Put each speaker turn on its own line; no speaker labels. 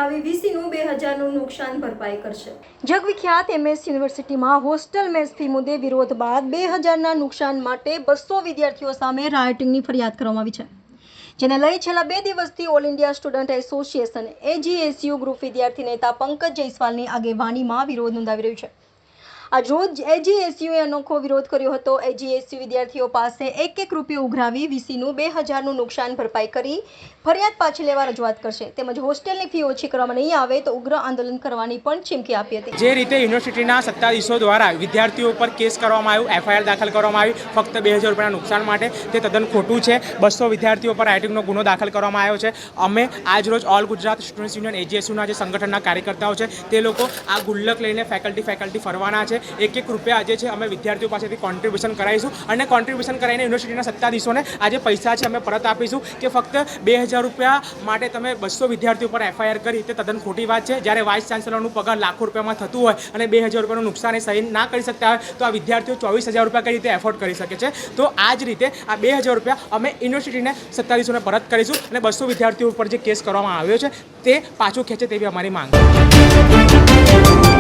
ઉઘરાવી વીસીનું 2000નું નુકસાન ભરપાઈ કરશે।
જગવિખ્યાત MS યુનિવર્સિટીમાં હોસ્ટેલ મેસ ફી મુદ્દે વિરોધ બાદ 2000ના નુકસાન માટે 200 વિદ્યાર્થીઓ સામે રાયોટિંગની ફરિયાદ કરવામાં આવી છે, જેને લઈ છેલ્લા 2 દિવસથી all India student association AGSU group વિદ્યાર્થી નેતા પંકજ જયસ્વાલની આગેવાનીમાં વિરોધ નોંધાવી રહ્યું છે। આજ રોજ AGSUએ અનોખો વિરોધ કર્યો હતો। AGSU વિદ્યાર્થીઓ પાસે 1-1 રૂપિયો ઉઘરાવી વીસીનું 2000નું નુકસાન ભરપાઈ કરી ફરિયાદ પાછી લેવા રજૂઆત કરશે, તેમજ હોસ્ટેલની ફી ઓછી કરવામાં નહીં આવે તો ઉગ્ર આંદોલન કરવાની પણ ચીમકી આપી હતી।
જે રીતે યુનિવર્સિટીના સત્તાધીશો દ્વારા વિદ્યાર્થીઓ પર કેસ કરવામાં આવ્યું, FIR દાખલ કરવામાં આવી ફક્ત 2000 રૂપિયાના નુકસાન માટે, તે તદ્દન ખોટું છે। 200 વિદ્યાર્થીઓ પર રાયોટિંગનો ગુનો દાખલ કરવામાં આવ્યો છે। અમે આજરોજ ઓલ ગુજરાત સ્ટુડન્ટ્સ યુનિયન AGSUના જે સંગઠનના કાર્યકર્તાઓ છે તે લોકો આ ગુલ્લક લઈને ફેકલ્ટી ફરવાના છે। 1-1 રૂપિયા આજે છે અમે વિદ્યાર્થીઓ પાસેથી કોન્ટ્રીબ્યુશન કરાવીશું અને કોન્ટ્રીબ્યુશન કરાવીને યુનિવર્સિટીના સત્તાધીશોને આજે પૈસા છે અમે પરત આપીશું કે ફક્ત 2000 રૂપિયા માટે તમે 200 વિદ્યાર્થીઓ પર FIR કરી, તે તદ્દન ખોટી વાત છે। જ્યારે વાઇસ ચાન્સલરનું પગાર લાખો રૂપિયામાં થતું હોય અને 2000 રૂપિયાનું નુકસાન એ સહી ના કરી શકતા હોય તો આ વિદ્યાર્થીઓ 24000 રૂપિયા કઈ રીતે એફોર્ડ કરી શકે છે? તો આ જ રીતે આ 2000 રૂપિયા અમે યુનિવર્સિટીને સત્તાધીશોને પરત કરીશું અને 200 વિદ્યાર્થીઓ ઉપર જે કેસ કરવામાં આવ્યો છે તે પાછો ખેંચે તેવી અમારી માંગ છે।